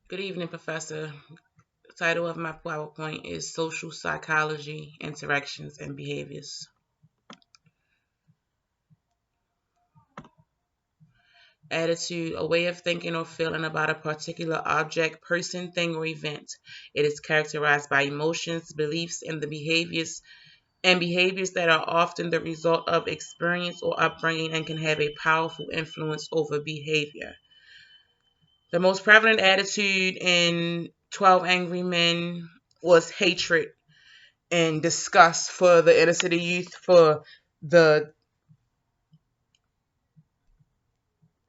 Good evening, Professor. The title of my PowerPoint is Social Psychology, Interactions, and Behaviors. Attitude, a way of thinking or feeling about a particular object, person, thing, or event. It is characterized by emotions, beliefs, and behaviors that are often the result of experience or upbringing and can have a powerful influence over behavior. The most prevalent attitude in 12 Angry Men was hatred and disgust for the inner city youth the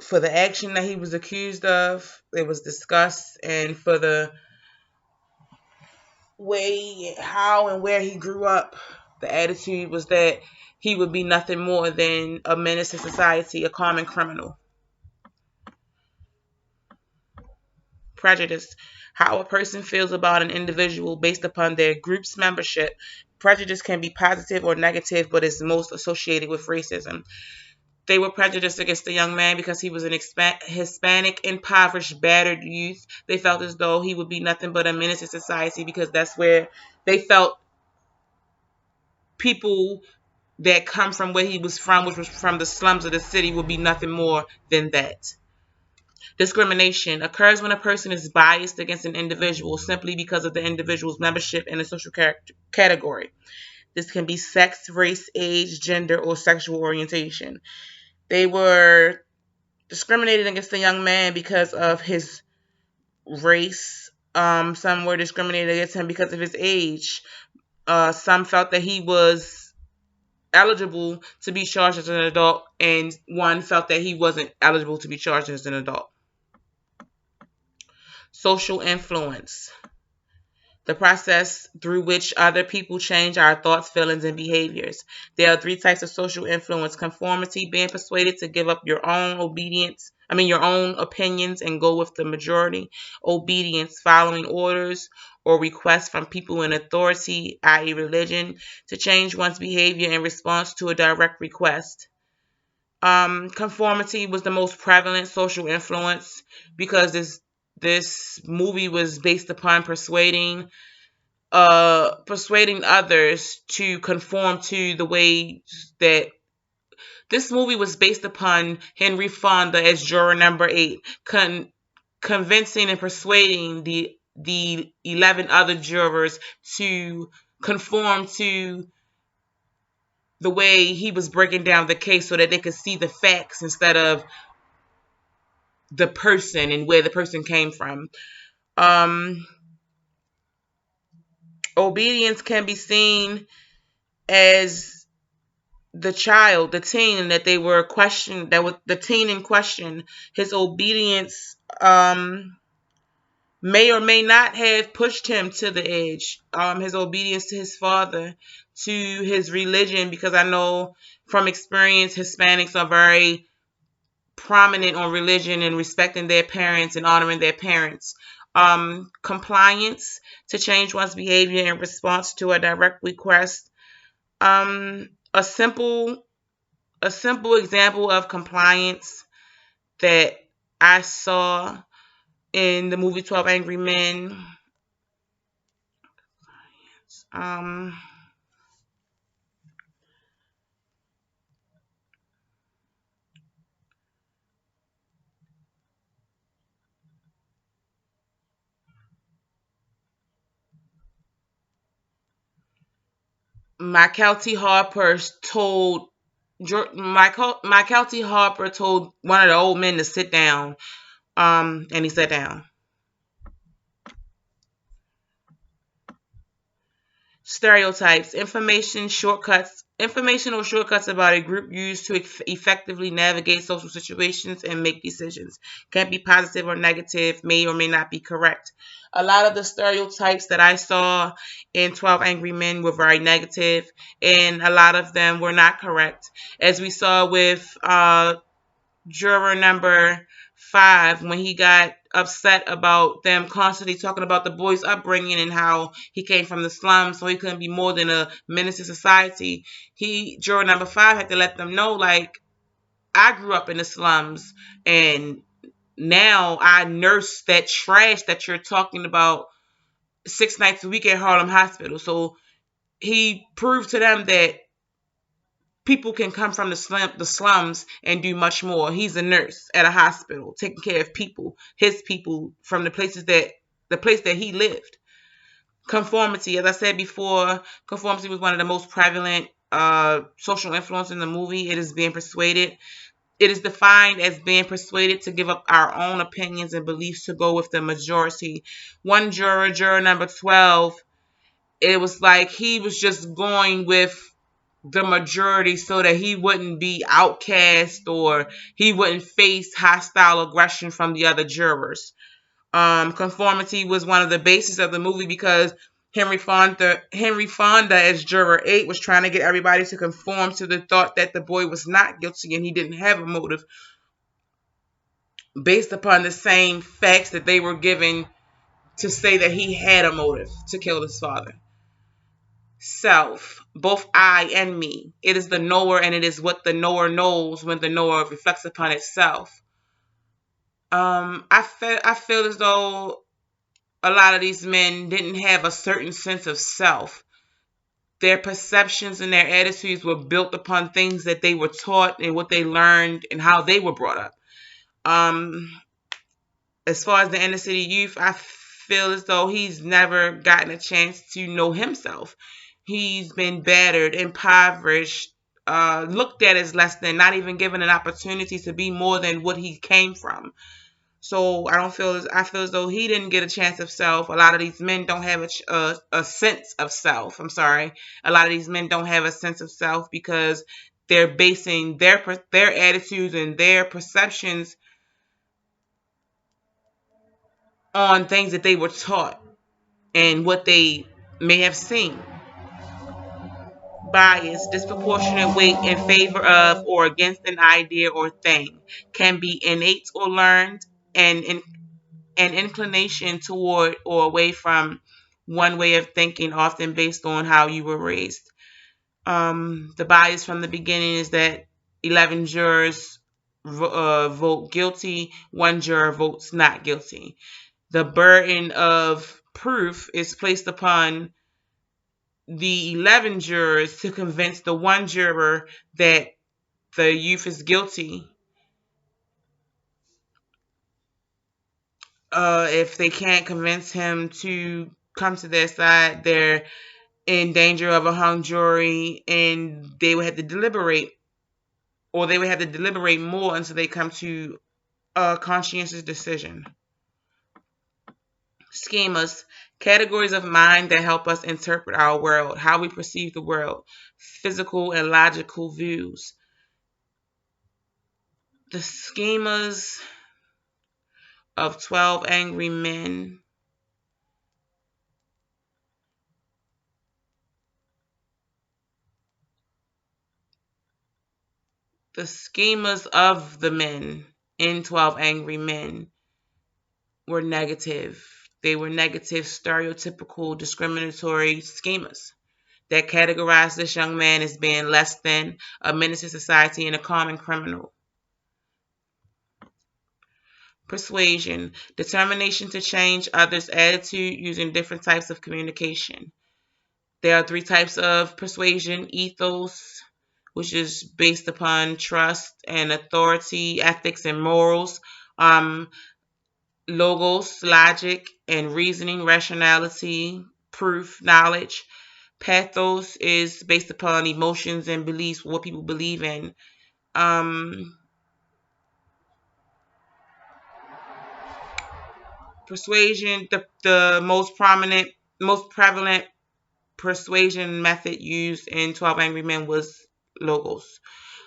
for the action that he was accused of. There was disgust, and for the way, how, and where he grew up. The attitude was that he would be nothing more than a menace to society, a common criminal. Prejudice, how a person feels about an individual based upon their group's membership. Prejudice can be positive or negative, but is most associated with racism. They were prejudiced against the young man because he was an Hispanic, impoverished, battered youth. They felt as though he would be nothing but a menace to society because that's where they felt people that come from where he was from, which was from the slums of the city, would be nothing more than that. Discrimination occurs when a person is biased against an individual simply because of the individual's membership in a social category. This can be sex, race, age, gender, or sexual orientation. They were discriminated against the young man because of his race. Some were discriminated against him because of his age. Some felt that he was eligible to be charged as an adult, and one felt that he wasn't eligible to be charged as an adult. Social influence, the process through which other people change our thoughts, feelings, and behaviors. There are three types of social influence: conformity, being persuaded to give up your own opinions and go with the majority; obedience, following orders or requests from people in authority, i.e., religion, to change one's behavior in response to a direct request. Conformity was the most prevalent social influence because this movie was based upon persuading others to conform to the way that this movie was based upon Henry Fonda as juror number 8, convincing and persuading the 11 other jurors to conform to the way he was breaking down the case so that they could see the facts instead of the person and where the person came from. Um, Obedience can be seen as the teen that they were questioned, that was the teen in question. His obedience may or may not have pushed him to the edge. His obedience to his father, to his religion, because I know from experience Hispanics are very prominent on religion and respecting their parents and honoring their parents. Compliance, to change one's behavior in response to a direct request. A simple example of compliance that I saw in the movie 12 Angry Men. Um, Michael T. Harper told Michael T. Harper told one of the old men to sit down. And he sat down. Stereotypes, informational shortcuts about a group used to effectively navigate social situations and make decisions. Can be positive or negative, may or may not be correct. A lot of the stereotypes that I saw in 12 Angry Men were very negative, and a lot of them were not correct. As we saw with juror number 5, when he got upset about them constantly talking about the boy's upbringing and how he came from the slums, so he couldn't be more than a menace to society. Juror number 5 had to let them know, like, I grew up in the slums, and now I nurse that trash that you're talking about 6 nights a week at Harlem Hospital. So he proved to them that people can come from the slums and do much more. He's a nurse at a hospital, taking care of people, his people, from the place that he lived. Conformity, as I said before, conformity was one of the most prevalent social influence in the movie. It is being persuaded. It is defined as being persuaded to give up our own opinions and beliefs to go with the majority. One juror, juror number 12, it was like he was just going with the majority so that he wouldn't be outcast or he wouldn't face hostile aggression from the other jurors. Conformity was one of the bases of the movie because Henry Fonda as juror 8 was trying to get everybody to conform to the thought that the boy was not guilty and he didn't have a motive based upon the same facts that they were given to say that he had a motive to kill his father. Self, both I and me. It is the knower and it is what the knower knows when the knower reflects upon itself. I feel as though a lot of these men didn't have a certain sense of self. Their perceptions and their attitudes were built upon things that they were taught and what they learned and how they were brought up. Um, as far as the inner city youth, I feel as though he's never gotten a chance to know himself. He's been battered, impoverished, looked at as less than, not even given an opportunity to be more than what he came from. So I feel as though he didn't get a chance of self. A lot of these men don't have a sense of self. I'm sorry. A lot of these men don't have a sense of self because they're basing their attitudes and their perceptions on things that they were taught and what they may have seen. Bias, disproportionate weight in favor of or against an idea or thing, can be innate or learned, and an inclination toward or away from one way of thinking, often based on how you were raised. The bias from the beginning is that 11 jurors vote guilty, one juror votes not guilty. The burden of proof is placed upon the 11 jurors to convince the one juror that the youth is guilty. If they can't convince him to come to their side, they're in danger of a hung jury and they would have to deliberate, or they would have to deliberate more until they come to a conscientious decision. Schemas, categories of mind that help us interpret our world, how we perceive the world, physical and logical views. The schemas of 12 Angry Men. The schemas of the men in 12 Angry Men were negative. They were negative, stereotypical, discriminatory schemas that categorized this young man as being less than, a menace to society, and a common criminal. Persuasion, determination to change others' attitude using different types of communication. There are 3 types of persuasion: ethos, which is based upon trust and authority, ethics and morals. Logos, logic and reasoning, rationality, proof, knowledge. Pathos is based upon emotions and beliefs, what people believe in. Persuasion, the most prevalent persuasion method used in 12 Angry Men was logos.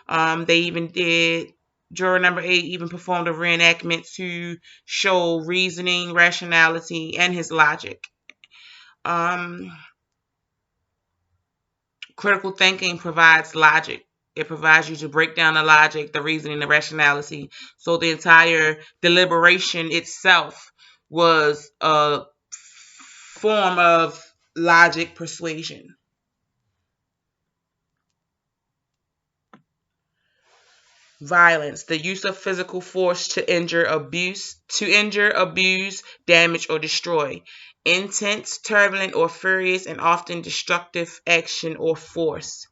They even did, juror number 8 even performed a reenactment to show reasoning, rationality, and his logic. Critical thinking provides logic. It provides you to break down the logic, the reasoning, the rationality. So the entire deliberation itself was a form of logic persuasion. Violence, the use of physical force to injure, abuse, damage, or destroy. Intense, turbulent, or furious, and often destructive action or force.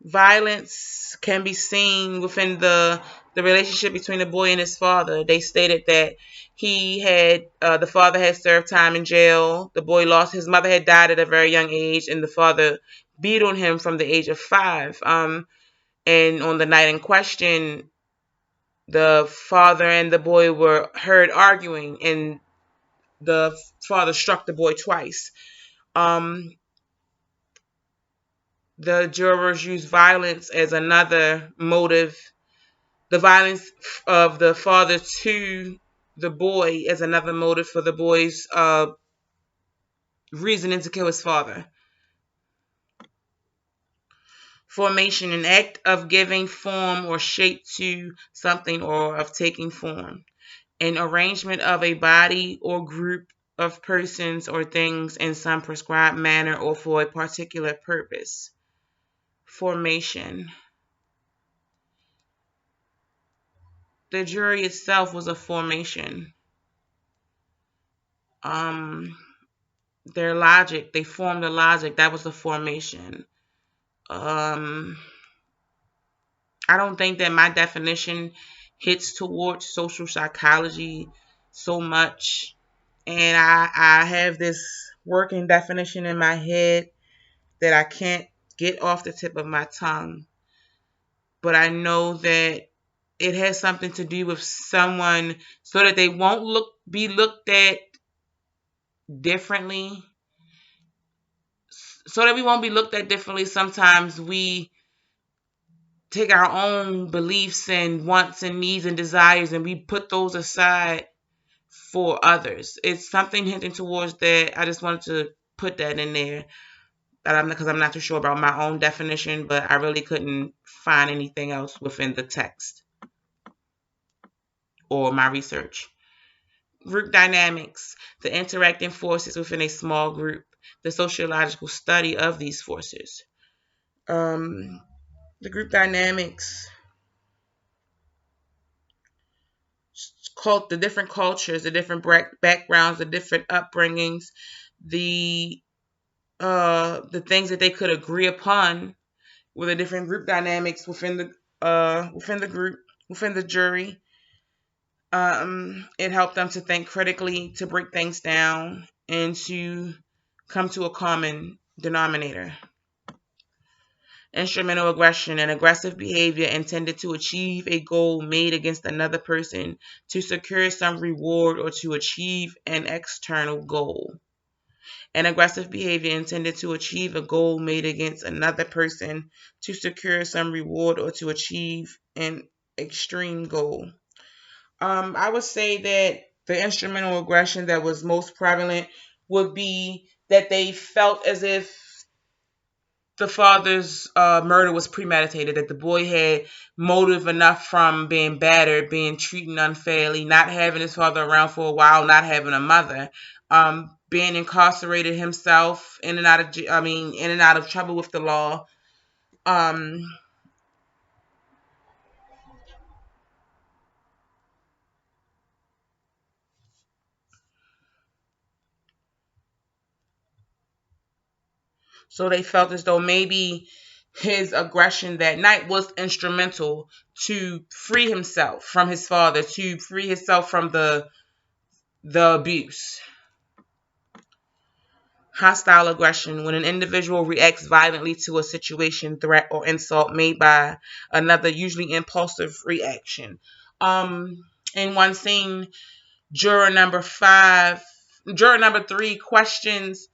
Violence can be seen within the relationship between the boy and his father. They stated that the father had served time in jail. The boy lost his mother had died at a very young age, and the father beat on him from the age of 5. And on the night in question, the father and the boy were heard arguing, and the father struck the boy twice. The jurors used violence as another motive. The violence of the father to the boy as another motive for the boy's reasoning to kill his father. Formation, an act of giving form or shape to something or of taking form. An arrangement of a body or group of persons or things in some prescribed manner or for a particular purpose. Formation. The jury itself was a formation. Their logic, they formed a logic. That was the formation. I don't think that my definition hits towards social psychology so much. And I have this working definition in my head that I can't get off the tip of my tongue. But I know that it has something to do with someone so that they won't be looked at differently. So that we won't be looked at differently, sometimes we take our own beliefs and wants and needs and desires and we put those aside for others. It's something hinting towards that. I just wanted to put that in there because I'm not too sure about my own definition, but I really couldn't find anything else within the text or my research. Group dynamics, the interacting forces within a small group, the sociological study of these forces. The group dynamics, the different cultures, the different backgrounds, the different upbringings, the things that they could agree upon with the different group dynamics within the group, within the jury. It helped them to think critically, to break things down, and to come to a common denominator. Instrumental aggression, an aggressive behavior intended to achieve a goal made against another person, to secure some reward, or to achieve an external goal. An aggressive behavior intended to achieve a goal made against another person, to secure some reward, or to achieve an extreme goal. I would say that the instrumental aggression that was most prevalent would be that they felt as if the father's murder was premeditated, that the boy had motive enough from being battered, being treated unfairly, not having his father around for a while, not having a mother, being incarcerated himself, in and out of trouble with the law. So they felt as though maybe his aggression that night was instrumental to free himself from his father, to free himself from the abuse. Hostile aggression, when an individual reacts violently to a situation, threat, or insult made by another, usually impulsive reaction. In one scene, juror number 3 questions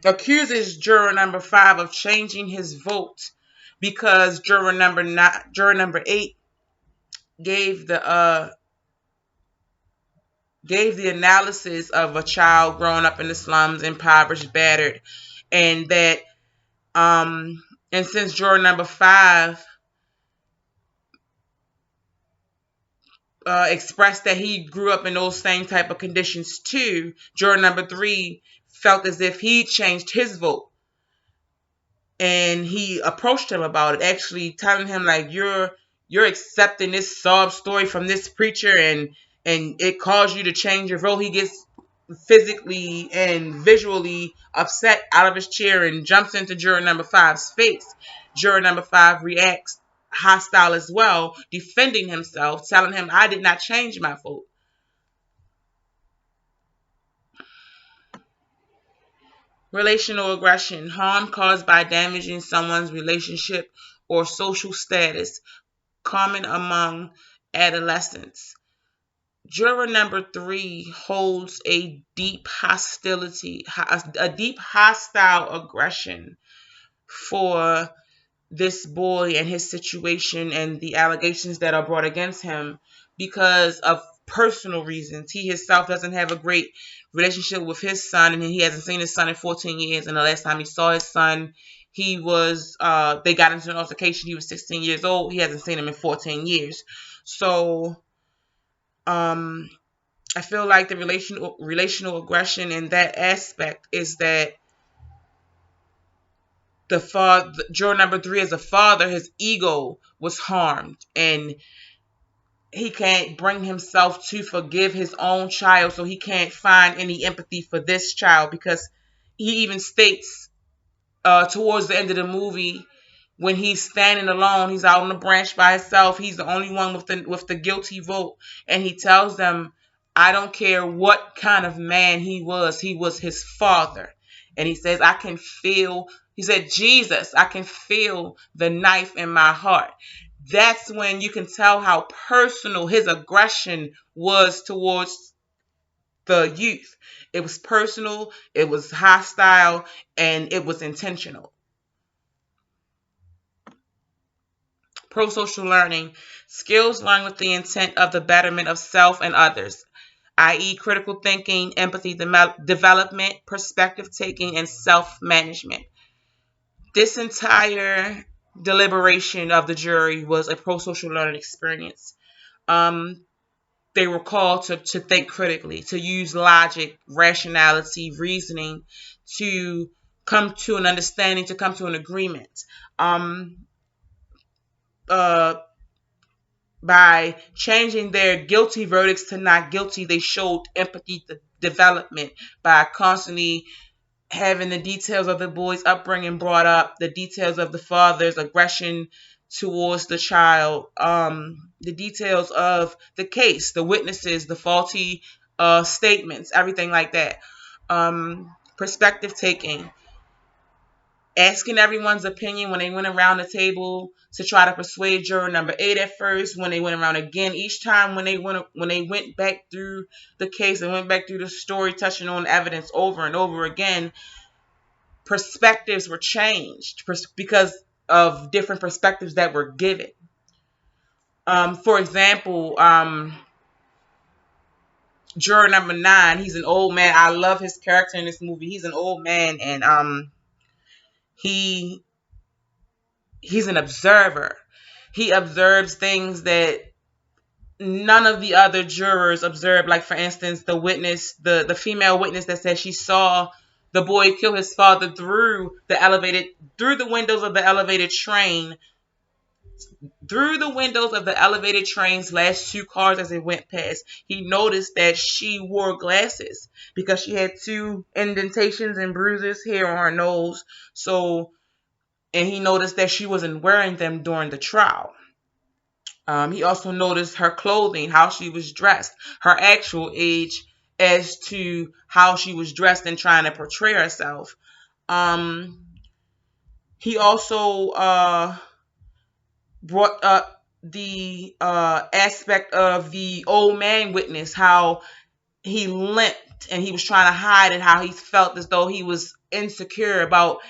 accuses juror number 5 of changing his vote because juror number 8 gave the analysis of a child growing up in the slums, impoverished, battered, and that and since juror number 5 expressed that he grew up in those same type of conditions too, juror number 3 felt as if he changed his vote. And he approached him about it, actually telling him like, you're you're accepting this sob story from this preacher, and it caused you to change your vote. He gets physically and visually upset out of his chair and jumps into juror number five's face. Juror number five reacts hostile as well, defending himself, telling him, I did not change my vote. Relational aggression, harm caused by damaging someone's relationship or social status, common among adolescents. Juror number three holds a deep hostility, a deep hostile aggression for this boy and his situation and the allegations that are brought against him because of personal reasons. He himself doesn't have a great relationship with his son, and he hasn't seen his son in 14 years. And the last time he saw his son, they got into an altercation. He was 16 years old. He hasn't seen him in 14 years. So, I feel like the relational aggression in that aspect is that juror number three, as a father, his ego was harmed, and he can't bring himself to forgive his own child, so he can't find any empathy for this child, because he even states towards the end of the movie, when he's standing alone, he's out on the branch by himself. He's the only one with the guilty vote, and he tells them, "I don't care what kind of man he was his father." And he says, "I can feel." He said, "Jesus, I can feel the knife in my heart." That's when you can tell how personal his aggression was towards the youth. It was personal, it was hostile, and it was intentional. Pro-social learning, skills learned with the intent of the betterment of self and others, i.e. critical thinking, empathy development, perspective taking, and self-management. This entire deliberation of the jury was a pro-social learning experience. They were called to think critically, to use logic, rationality, reasoning, to come to an understanding, to come to an agreement. By changing their guilty verdicts to not guilty, they showed empathy development by constantly having the details of the boy's upbringing brought up, the details of the father's aggression towards the child, the details of the case, the witnesses, the faulty statements, everything like that. Perspective taking, asking everyone's opinion when they went around the table to try to persuade juror number 8 at first, when they went around again each time when they went back through the case and went back through the story, touching on evidence over and over again, perspectives were changed because of different perspectives that were given. For example, juror number 9, he's an old man. I love his character in this movie. He's an old man, and he's an observer. He observes things that none of the other jurors observed. Like, for instance, the witness, the female witness that said she saw the boy kill his father through the windows of the elevated train. Through the windows of the elevated train's last 2 cars as it went past, he noticed that she wore glasses because she had 2 indentations and bruises here on her nose. And he noticed that she wasn't wearing them during the trial. He also noticed her clothing, how she was dressed, her actual age as to how she was dressed and trying to portray herself. He also brought up the aspect of the old man witness, how he limped and he was trying to hide it, how he felt as though he was insecure about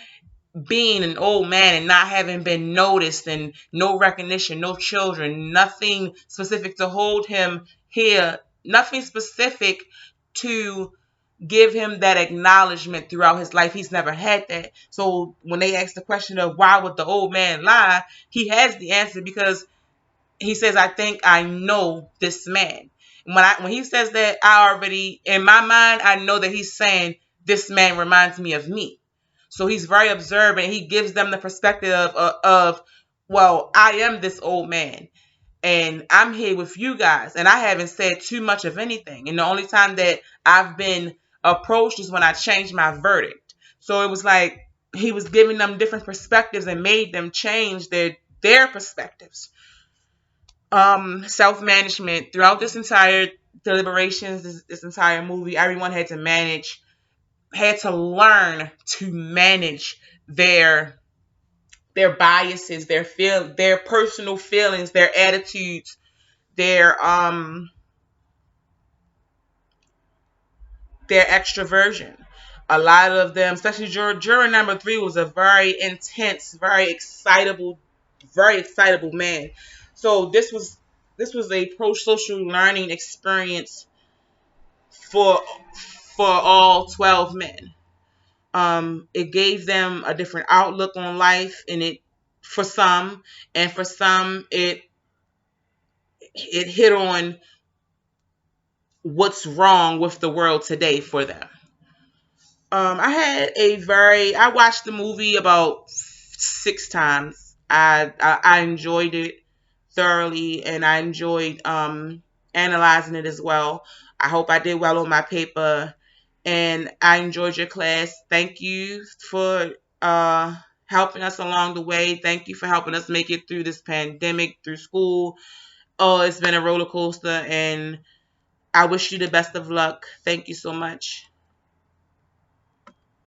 being an old man and not having been noticed, and no recognition, no children, nothing specific to hold him here, nothing specific to give him that acknowledgement throughout his life. He's never had that. So when they ask the question of why would the old man lie, he has the answer, because he says, "I think I know this man." When he says that, I already, in my mind, I know that he's saying, this man reminds me of me. So he's very observant. He gives them the perspective of, well, I am this old man. And I'm here with you guys, and I haven't said too much of anything. And the only time that I've been approached is when I changed my verdict. So it was like he was giving them different perspectives and made them change their perspectives. Self-management throughout this entire deliberations, this entire movie, everyone had to learn to manage their biases, their personal feelings, their attitudes, their their extroversion. A lot of them, especially juror number 3, was a very intense, very excitable man. So this was a pro-social learning experience for all 12 men. It gave them a different outlook on life, and it for some, and for some it hit on what's wrong with the world today for them. I watched the movie about 6 times. I enjoyed it thoroughly, and I enjoyed analyzing it as well. I hope I did well on my paper, and I enjoyed your class. Thank you for helping us along the way. Thank you for helping us make it through this pandemic, through school. Oh, it's been a roller coaster, and I wish you the best of luck. Thank you so much.